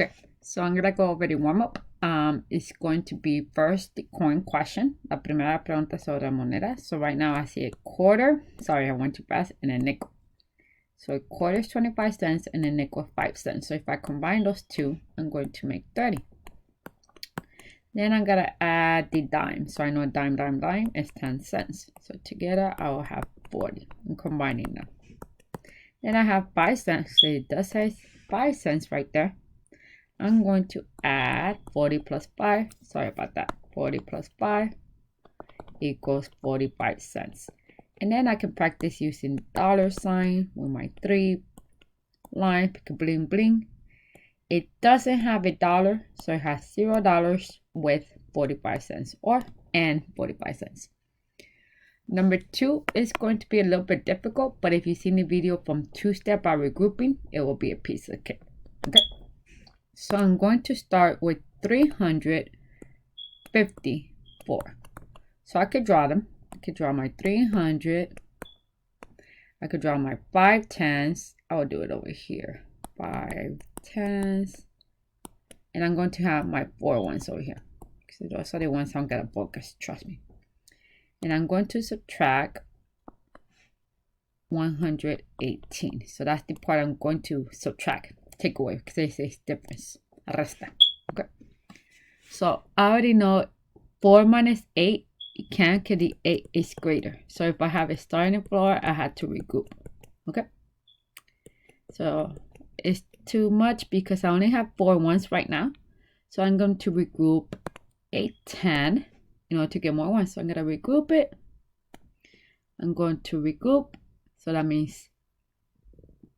Okay, so I'm gonna go over the warm-up. It's going to be first the coin question. La primera pregunta sobre moneda. So right now I see a quarter. Sorry, I went too fast. And a nickel. So a quarter is 25 cents and a nickel is 5 cents. So if I combine those two, I'm going to make 30. Then I'm gonna add the dime. So I know dime is 10 cents. So together I will have 40. I'm combining them. Then I have 5 cents. So it does say 5 cents right there. I'm going to add 40 plus 5. Sorry about that. 40 plus 5 equals 45 cents. And then I can practice using dollar sign with my 3 line, bling bling. It doesn't have a dollar, so it has $0 with 45 cents and 45 cents. Number 2 is going to be a little bit difficult, but if you've seen the video from two-step by regrouping, it will be a piece of cake. Okay. So I'm going to start with 354. So I could draw them. I could draw my 300. I could draw my 5 tens. I will do it over here. 5 tens. And I'm going to have my 4 ones over here. Because those are the ones I'm going to focus, trust me. And I'm going to subtract 118. So that's the part I'm going to subtract. Take away because it says difference. Resta. Okay. So I already know 4 minus 8. It can't because the 8 is greater. So if I have a star in the floor, I had to regroup. Okay. So it's too much because I only have 4 ones right now. So I'm going to regroup 8, 10 in order to get more ones. So I'm going to regroup it. I'm going to regroup. So that means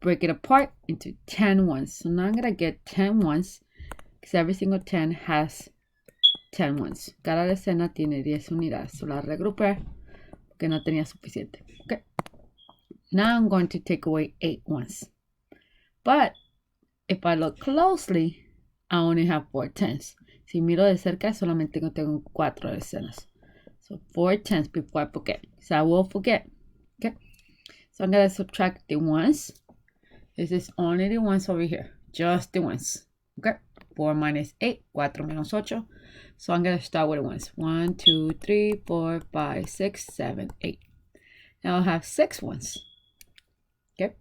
break it apart into 10 ones. So now I'm going to get 10 ones because every single 10 has 10 ones. Cada decena tiene 10 unidades. So la regrupé porque no tenía suficiente. Okay. Now I'm going to take away 8 ones. But if I look closely, I only have 4 tens. Si miro de cerca, solamente tengo 4 decenas. So 4 tens before I forget. So I will forget. Okay. So I'm going to subtract the ones. This is only the ones over here. Just the ones. Okay. 4 minus 8. 4 menos 8. So I'm going to start with the ones. 1, 2, 3, 4, 5, 6, 7, 8. Now I'll have 6 ones. Okay.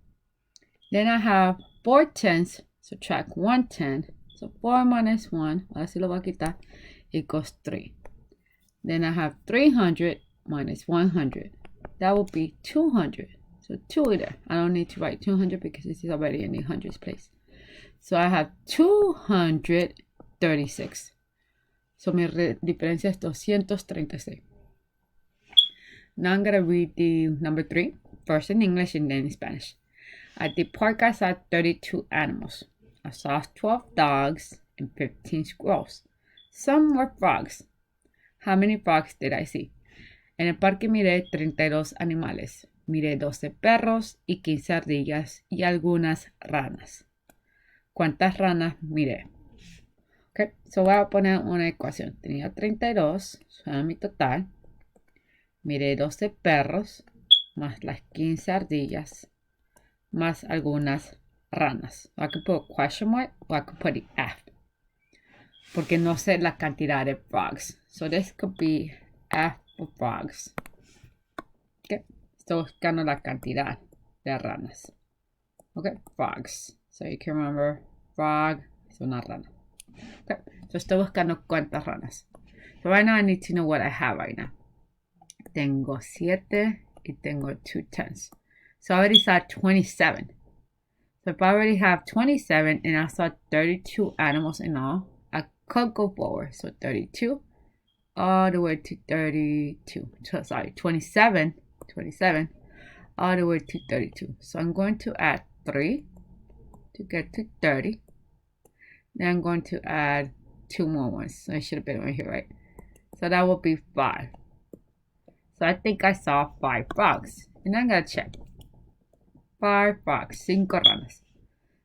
Then I have 4 tens. Subtract 1 10. So 4 minus 1. Ahora sí lo voy a quitar. Equals 3. Then I have 300 minus 100. That will be 200. So 2 there. I don't need to write 200 because this is already in the hundreds place. So I have 236. So mi diferencia es 236. Now I'm going to read the number 3, first in English and then in Spanish. At the park I saw 32 animals. I saw 12 dogs and 15 squirrels. Some were frogs. How many frogs did I see? En el parque miré 32 animales. Miré 12 perros y 15 ardillas y algunas ranas. ¿Cuántas ranas miré? Ok, so voy a poner una ecuación. Tenía 32, son mi total. Miré 12 perros, más las 15 ardillas, más algunas ranas. I could put a question mark or I could put the F. Porque no sé la cantidad de frogs. So this could be F for frogs. Okay. Estoy buscando la cantidad de ranas. Okay, frogs. So you can remember frog es una rana. Okay. So estoy buscando cuántas ranas. So right now I need to know what I have right now. Tengo 7 y tengo 2 tens. So I already saw 27. So if I already have 27 and I saw 32 animals in all, I could go forward. So 32 all the way to 32. So, sorry, 27 all the way to 32. So I'm going to add 3 to get to 30. Then I'm going to add 2 more ones. So it should have been right here, right? So that will be 5. So I think I saw 5 frogs. And I'm going to check. 5 frogs, 5 ranas.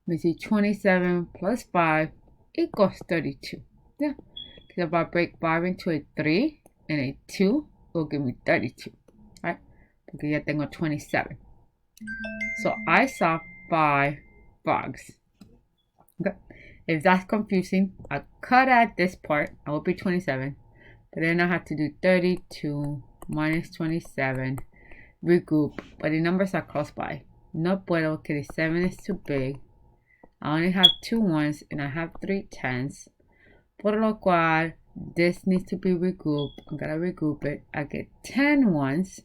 We see 27 plus 5 equals 32. Yeah. Because if I break 5 into a 3 and a 2, it will give me 32. Right? Because ya tengo 27. So I saw 5 frogs. Okay. If that's confusing, I cut at this part. I will be 27. But then I have to do 32 minus 27. Regroup. But the numbers are close by. No puedo, que the 7 is too big. I only have 2 1s and I have 3 10s. Por lo cual, this needs to be regrouped. I'm going to regroup it. I get 10 1s.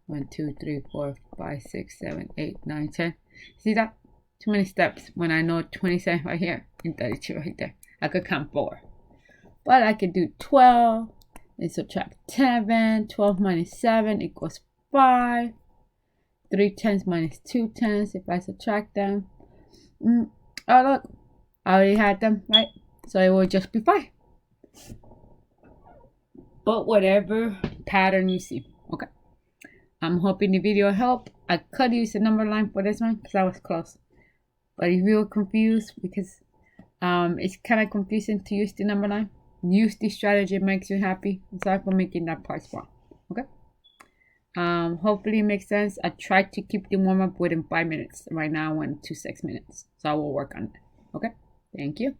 1, 2, 3, 4, 5, 6, 7, 8, 9, 10. See that? Too many steps when I know 27 right here and 32 right there. I could count 4. But I could do 12 and subtract 7. 12 minus 7 equals 5. 3 10s minus 2 10s if I subtract them. Oh, look. I already had them, right? So it will just be 5. But whatever pattern you see. Okay. I'm hoping the video helped. I could use the number line for this one because I was close. But if you were confused, because it's kind of confusing to use the number line, use this strategy. It makes you happy. Sorry for making that part small. Okay. Hopefully it makes sense. I tried to keep the warm up within 5 minutes. Right now I went to 6 minutes. So I will work on that. Okay. Thank you.